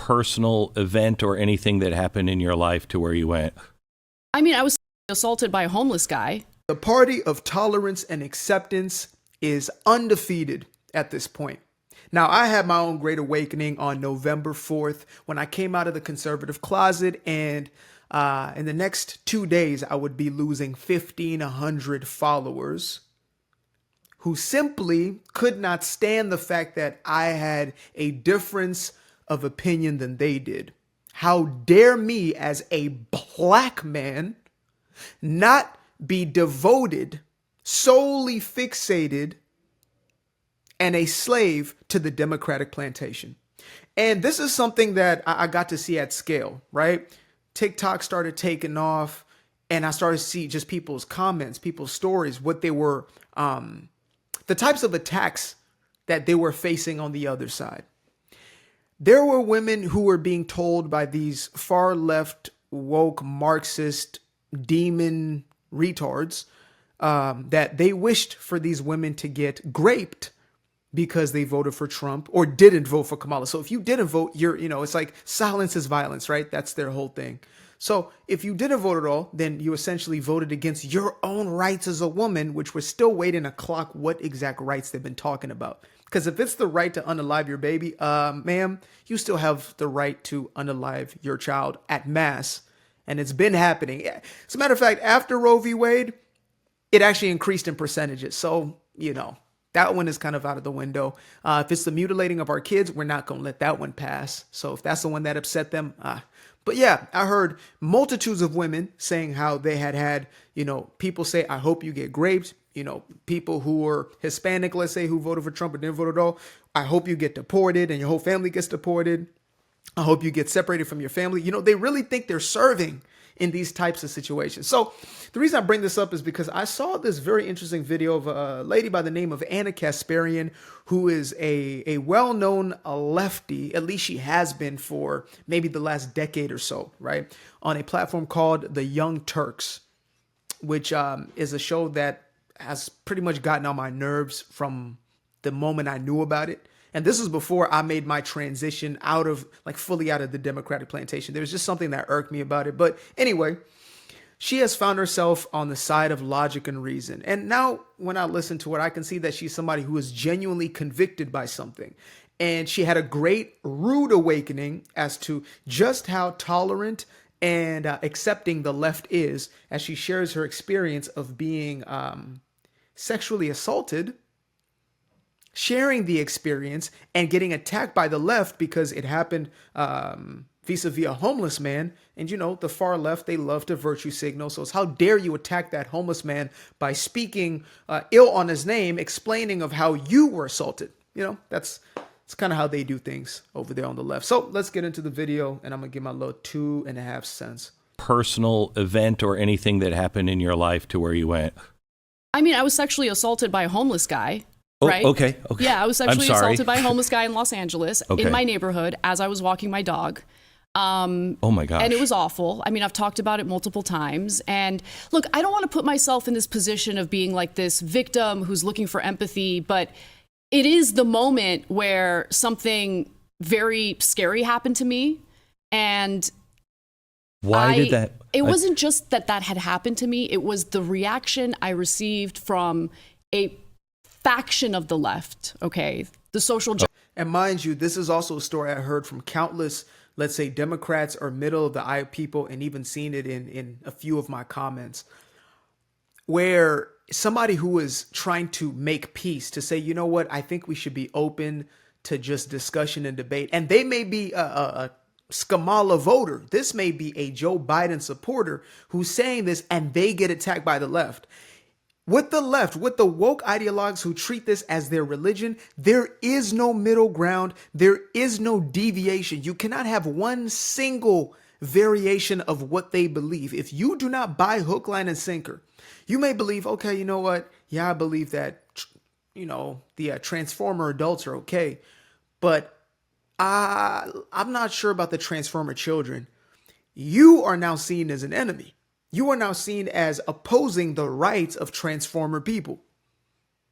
personal event or anything that happened in your life to where you went, I mean, I was assaulted by a homeless guy. The party of tolerance and acceptance is undefeated at this point. Now, I had my own great awakening on November 4th when I came out of the conservative closet, and in the next 2 days, I would be losing 1,500 followers who simply could not stand the fact that I had a difference of opinion than they did. How dare me as a black man not be devoted, solely fixated, and a slave to the Democratic plantation. And this is something that I got to see at scale, right? TikTok started taking off, and I started to see just people's comments, people's stories, what they were, the types of attacks that they were facing on the other side. There were women who were being told by these far left, woke, Marxist, demon retards that they wished for these women to get raped because they voted for Trump or didn't vote for Kamala. So if you didn't vote, it's like silence is violence, right? That's their whole thing. So if you didn't vote at all, then you essentially voted against your own rights as a woman, which we're still waiting to clock what exact rights they've been talking about. Because if it's the right to unalive your baby, ma'am, you still have the right to unalive your child at mass. And it's been happening. As a matter of fact, after Roe v. Wade, it actually increased in percentages. So, that one is kind of out of the window. If it's the mutilating of our kids, we're not going to let that one pass. So if that's the one that upset them, But yeah, I heard multitudes of women saying how they had, people say, I hope you get raped. People who were Hispanic, let's say, who voted for Trump or didn't vote at all. I hope you get deported and your whole family gets deported. I hope you get separated from your family. They really think they're serving in these types of situations. So the reason I bring this up is because I saw this very interesting video of a lady by the name of Kasparian, who is a well-known lefty, at least she has been for maybe the last decade or so, right? On a platform called The Young Turks, which is a show that has pretty much gotten on my nerves from the moment I knew about it. And this is before I made my transition fully out of the Democratic plantation. There was just something that irked me about it. But anyway, she has found herself on the side of logic and reason. And now when I listen to it, I can see that she's somebody who is genuinely convicted by something. And she had a great, rude awakening as to just how tolerant and accepting the left is, as she shares her experience of being sexually assaulted, sharing the experience and getting attacked by the left because it happened vis-a-vis a homeless man. And the far left, they love to virtue signal. So it's how dare you attack that homeless man by speaking ill on his name, explaining of how you were assaulted. That's kind of how they do things over there on the left. So let's get into the video, and I'm gonna give my little 2.5 cents. personal event or anything that happened in your life to where you went. I mean, I was sexually assaulted by a homeless guy. Oh, right? okay. Yeah, I was sexually assaulted by a homeless guy in Los Angeles in my neighborhood as I was walking my dog. Oh my gosh. And it was awful. I mean, I've talked about it multiple times. And look, I don't want to put myself in this position of being like this victim who's looking for empathy, but it is the moment where something very scary happened to me. And why did that? It wasn't just that had happened to me. It was the reaction I received from a faction of the left, okay? The social... And mind you, this is also a story I heard from countless, let's say, Democrats or middle of the aisle people, and even seen it in a few of my comments, where somebody who is trying to make peace, to say, you know what, I think we should be open to just discussion and debate. And they may be a Skamala voter. This may be a Joe Biden supporter who's saying this, and they get attacked by the left. With the left, with the woke ideologues who treat this as their religion, there is no middle ground. There is no deviation. You cannot have one single variation of what they believe. If you do not buy hook, line, and sinker, you may believe, okay, you know what? Yeah, I believe that, the transformer adults are okay. But I'm not sure about the transformer children. You are now seen as an enemy. You are now seen as opposing the rights of transformer people.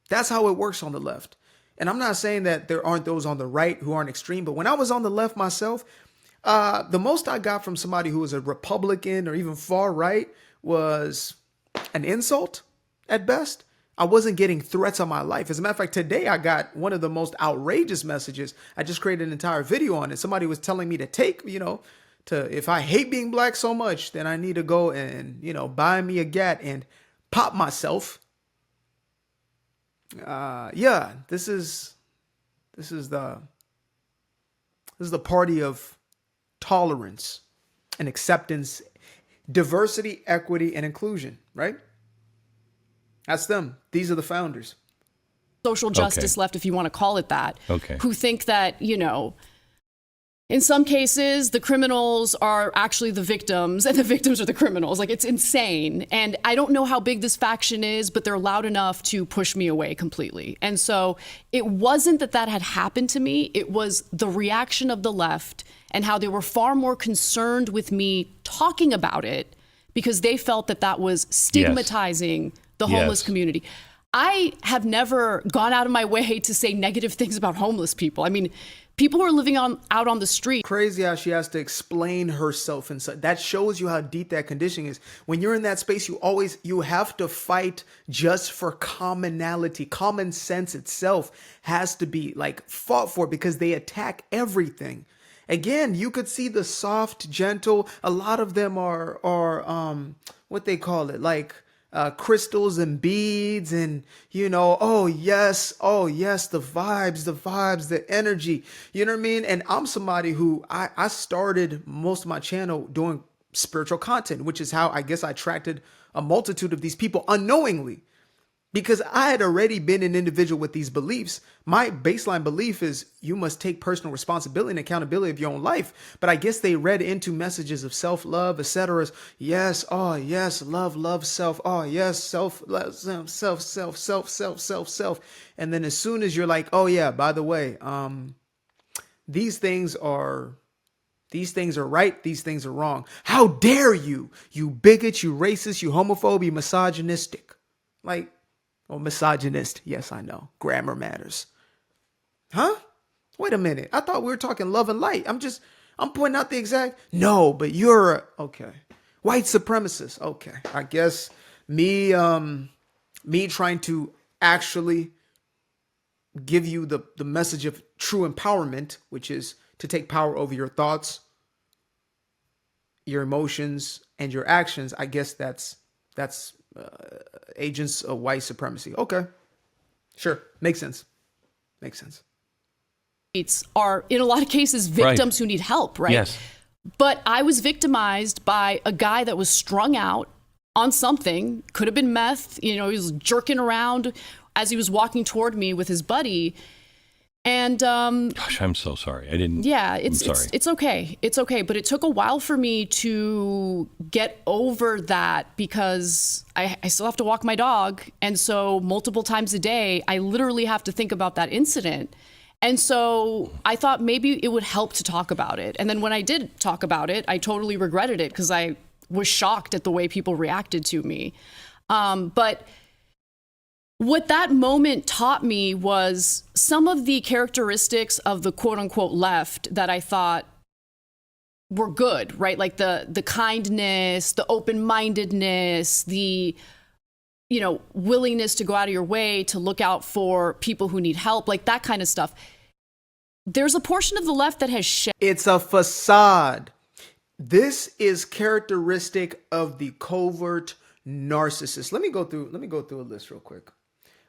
That's how it works on the left. And I'm not saying that there aren't those on the right who aren't extreme, but when I was on the left myself, The most I got from somebody who was a Republican or even far right was an insult at best. I wasn't getting threats on my life. As a matter of fact, today I got one of the most outrageous messages. I just created an entire video on it. Somebody was telling me to take, if I hate being black so much, then I need to go and, buy me a gat and pop myself. This is the party of tolerance and acceptance, diversity, equity, and inclusion, right? That's them. These are the founders. Social justice left, if you want to call it that, Okay. who think that, in some cases, the criminals are actually the victims and the victims are the criminals. Like, it's insane. And I don't know how big this faction is, but they're loud enough to push me away completely. And so it wasn't that had happened to me. It was the reaction of the left and how they were far more concerned with me talking about it because they felt that was stigmatizing the homeless community. I have never gone out of my way to say negative things about homeless people. I mean, people who are living out on the street. Crazy how she has to explain herself, and so that shows you how deep that conditioning is. When you're in that space, you have to fight just for commonality. Common sense itself has to be fought for because they attack everything. Again, you could see the soft, gentle. A lot of them are what they call it, crystals and beads and, oh yes, the vibes, the energy, you know what I mean? And I'm somebody who I started most of my channel doing spiritual content, which is how I guess I attracted a multitude of these people unknowingly. Because I had already been an individual with these beliefs. My baseline belief is you must take personal responsibility and accountability of your own life. But I guess they read into messages of self-love, etc. Yes, oh yes, love, self. Oh yes, self. And then as soon as you're like, oh yeah, by the way, these things are right, these things are wrong. How dare you bigot, you racist, you homophobe, you misogynistic. Misogynist. Yes, I know. Grammar matters. Huh? Wait a minute. I thought we were talking love and light. I'm pointing out the exact. No, but you're okay. White supremacist. Okay. I guess me trying to actually give you the message of true empowerment, which is to take power over your thoughts, your emotions, and your actions. I guess that's agents of white supremacy. Okay. Sure. Makes sense. Are in a lot of cases victims who need help, right? Yes. But I was victimized by a guy that was strung out on something, could have been meth, he was jerking around as he was walking toward me with his buddy. And gosh, I'm so sorry. I didn't. Yeah, I'm sorry. It's okay. It's okay. But it took a while for me to get over that because I still have to walk my dog. And so multiple times a day, I literally have to think about that incident. And so I thought maybe it would help to talk about it. And then when I did talk about it, I totally regretted it because I was shocked at the way people reacted to me. But what that moment taught me was some of the characteristics of the quote unquote left that I thought were good, right? Like the kindness, the open-mindedness, the, willingness to go out of your way to look out for people who need help, like that kind of stuff. There's a portion of the left that has It's a facade. This is characteristic of the covert narcissist. Let me go through a list real quick.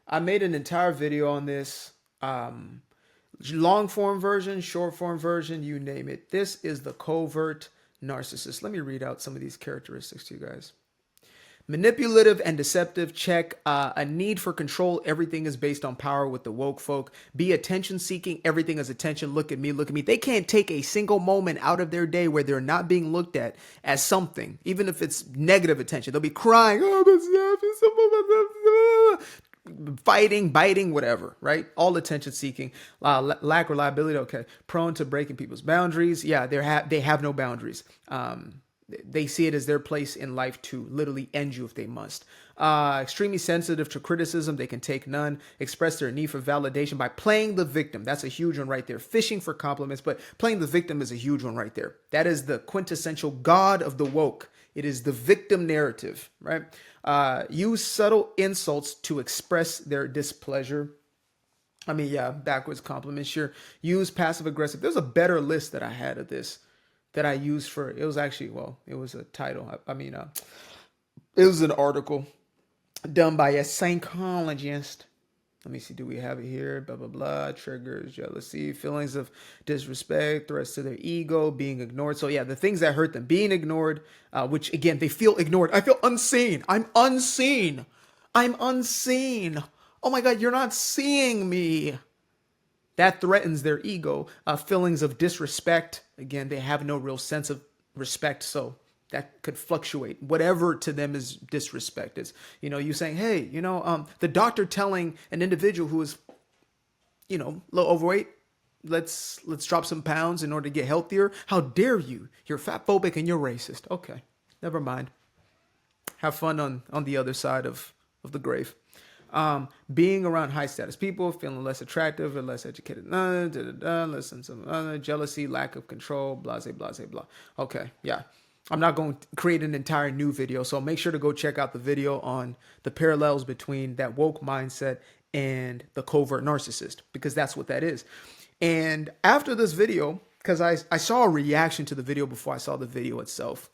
I made an entire video on this, long form version, short form version, you name it. This is the covert narcissist. Let me read out some of these characteristics to you guys. Manipulative and deceptive, check. A need for control. Everything is based on power with the woke folk. Be attention seeking. Everything is attention. Look at me. They can't take a single moment out of their day where they're not being looked at as something, even if it's negative attention. They'll be crying. Fighting, biting, whatever, right? All attention seeking, lack reliability. Okay. Prone to breaking people's boundaries. Yeah. They have no boundaries. they see it as their place in life to literally end you if they must. Extremely sensitive to criticism. They can take none. Express their need for validation by playing the victim. That's a huge one right there. Fishing for compliments, but playing the victim is a huge one right there. That is the quintessential god of the woke. It is the victim narrative, right? Use subtle insults to express their displeasure. I mean, yeah, backwards compliments. Sure. Use passive aggressive. There's a better list that I had of this that I used for, it was actually, well, it was a title. It was an article done by a psychologist. Let me see, do we have it here? Blah, blah, blah. Triggers, jealousy, feelings of disrespect, threats to their ego, being ignored. So yeah, the things that hurt them, being ignored, which again, they feel ignored. I feel unseen. I'm unseen. I'm unseen. Oh my God, you're not seeing me. That threatens their ego. Feelings of disrespect. Again, they have no real sense of respect. So that could fluctuate. Whatever to them is disrespect. It's, you saying, hey, the doctor telling an individual who is, a little overweight, let's drop some pounds in order to get healthier. How dare you? You're fat phobic and you're racist. Okay, never mind. Have fun on the other side of the grave. Being around high status people, feeling less attractive or less educated, listen, some jealousy, lack of control, blah, blah, blah, blah. Okay, yeah. I'm not going to create an entire new video, so make sure to go check out the video on the parallels between that woke mindset and the covert narcissist, because that's what that is. And after this video, because I saw a reaction to the video before I saw the video itself,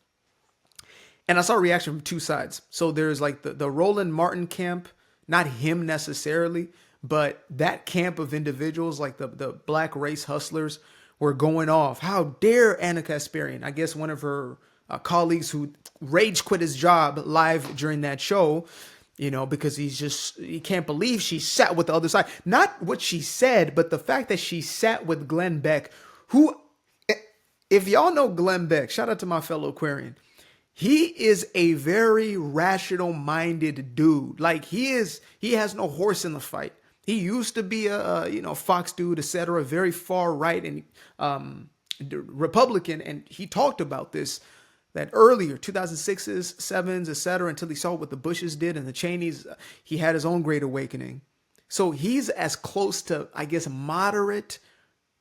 and I saw a reaction from two sides. So there's like the Roland Martin camp, not him necessarily, but that camp of individuals, like the black race hustlers, were going off. How dare Anna Kasparian? I guess one of her colleagues who rage quit his job live during that show, because he can't believe she sat with the other side. Not what she said, but the fact that she sat with Glenn Beck, who, if y'all know Glenn Beck, shout out to my fellow Aquarian. He is a very rational-minded dude. Like he has no horse in the fight. He used to be a Fox dude, etc., very far right and Republican, and he talked about this that earlier 2006s, 7s, etc., until he saw what the Bushes did and the Cheneys. He had his own great awakening. So he's as close to, I guess, moderate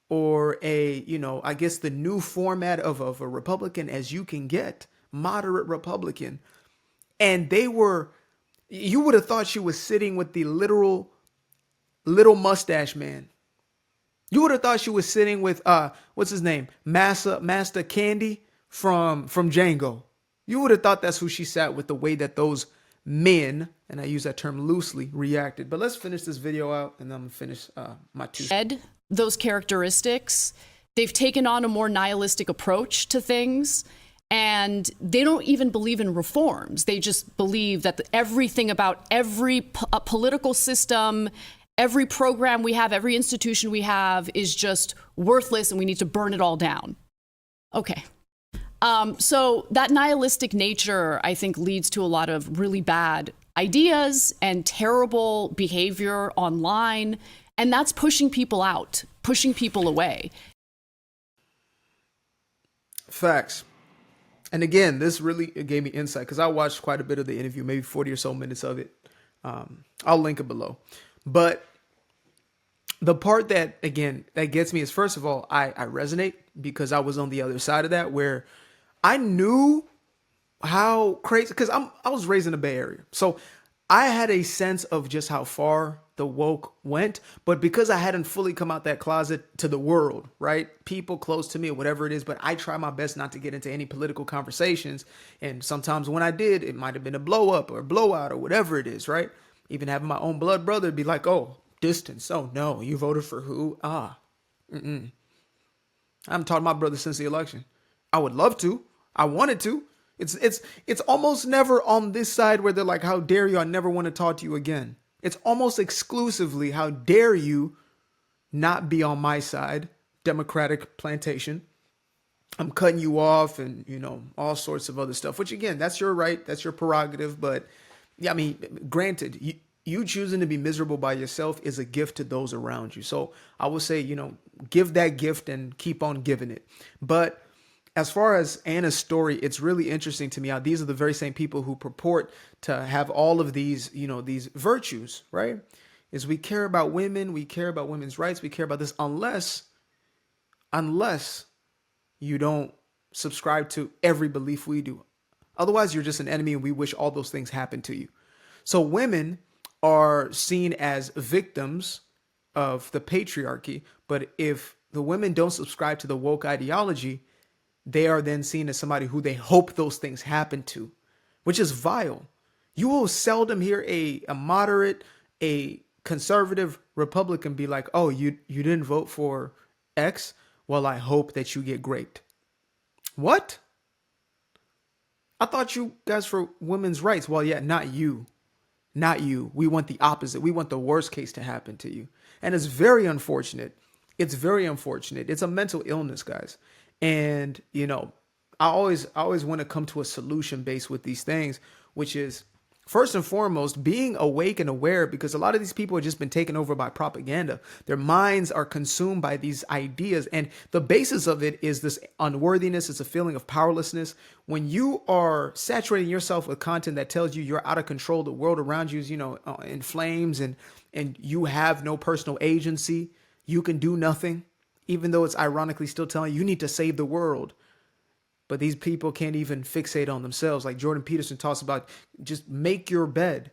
or I guess the new format of a Republican as you can get. Moderate Republican. And you would have thought she was sitting with the literal little mustache man. You would have thought she was sitting with what's his name? Master Candy from Django. You would have thought that's who she sat with, the way that those men, and I use that term loosely, reacted. But let's finish this video out and then I'm gonna finish my two. Those characteristics, they've taken on a more nihilistic approach to things. And they don't even believe in reforms. They just believe that everything about every political system, every program we have, every institution we have is just worthless and we need to burn it all down. Okay. So that nihilistic nature, I think, leads to a lot of really bad ideas and terrible behavior online. And that's pushing people out, pushing people away. Facts. And again, this really gave me insight because I watched quite a bit of the interview, maybe 40 or so minutes of it. I'll link it below. But the part that, again, that gets me is, first of all, I resonate because I was on the other side of that, where I knew how crazy, because I was raised in the Bay Area. So I had a sense of just how far the woke went, but because I hadn't fully come out that closet to the world, right? People close to me or whatever it is, but I try my best not to get into any political conversations. And sometimes when I did, it might've been a blow up or a blowout or whatever it is, right? Even having my own blood brother be like, oh, distance. Oh no, you voted for who? I haven't talked to my brother since the election. I would love to. I wanted to. It's almost never on this side where they're like, how dare you? I never want to talk to you again. It's almost exclusively, how dare you not be on my side, Democratic plantation. I'm cutting you off and, all sorts of other stuff, which again, that's your right. That's your prerogative. But yeah, I mean, granted, you choosing to be miserable by yourself is a gift to those around you. So I would say, give that gift and keep on giving it. But as far as Anna's story, it's really interesting to me how these are the very same people who purport to have all of these, these virtues, right? Is we care about women, we care about women's rights, we care about this, unless you don't subscribe to every belief we do. Otherwise, you're just an enemy and we wish all those things happen to you. So women are seen as victims of the patriarchy, but if the women don't subscribe to the woke ideology, they are then seen as somebody who they hope those things happen to, which is vile. You will seldom hear a moderate, a conservative Republican be like, oh, you didn't vote for X? Well, I hope that you get raped. What? I thought you guys for women's rights. Well, yeah, not you. Not you. We want the opposite. We want the worst case to happen to you. And it's very unfortunate. It's very unfortunate. It's a mental illness, guys. And, I always want to come to a solution based with these things, which is first and foremost, being awake and aware, because a lot of these people have just been taken over by propaganda. Their minds are consumed by these ideas. And the basis of it is this unworthiness. It's a feeling of powerlessness. When you are saturating yourself with content that tells you you're out of control, the world around you is, in flames, and you have no personal agency, you can do nothing, even though it's ironically still telling you need to save the world. But these people can't even fixate on themselves. Like Jordan Peterson talks about, just make your bed,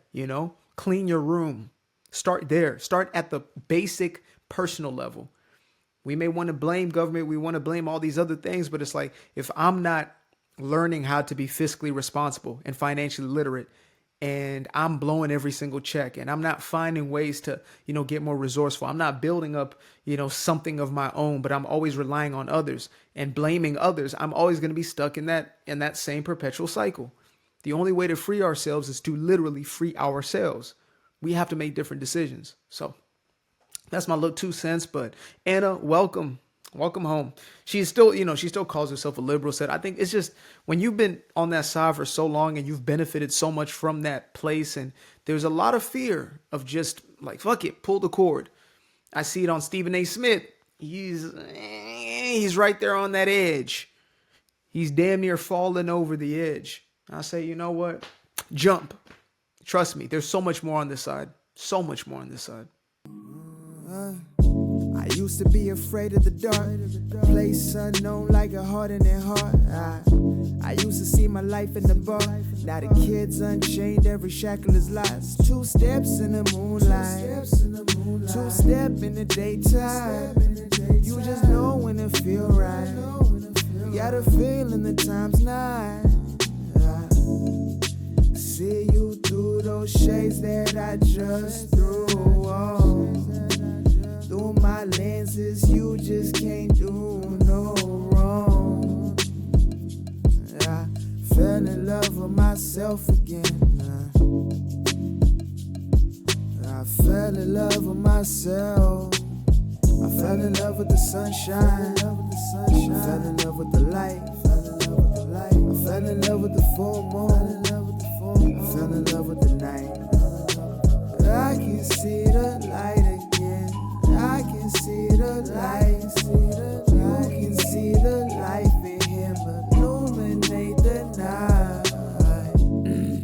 clean your room. Start there. Start at the basic personal level. We may want to blame government. We want to blame all these other things. But it's like, if I'm not learning how to be fiscally responsible and financially literate, and I'm blowing every single check, and I'm not finding ways to, get more resourceful. I'm not building up, something of my own, but I'm always relying on others and blaming others. I'm always going to be stuck in that same perpetual cycle. The only way to free ourselves is to literally free ourselves. We have to make different decisions. So that's my little 2 cents. But Anna, welcome. Welcome home. She's still, she still calls herself a liberal. Said, I think it's just when you've been on that side for so long and you've benefited so much from that place, and there's a lot of fear of just like, fuck it, pull the cord. I see it on Stephen A. Smith. He's right there on that edge. He's damn near falling over the edge. I say, you know what? Jump. Trust me. There's so much more on this side. So much more on this side. I used to be afraid of the dark, place unknown like a heart in their heart. I used to see my life in the bar, now the kids unchained, every shackle is lost. 2 steps in the moonlight, 2 step in the daytime. You just know when it feel right, you got a feeling the time's not. See you through those shades that I just threw on. Through my lenses, you just can't do no wrong. I fell in love with myself again. I fell in love with myself. I fell in love with the sunshine. I fell in love with the light. I fell in love with the full moon. I fell in love with the night. I can see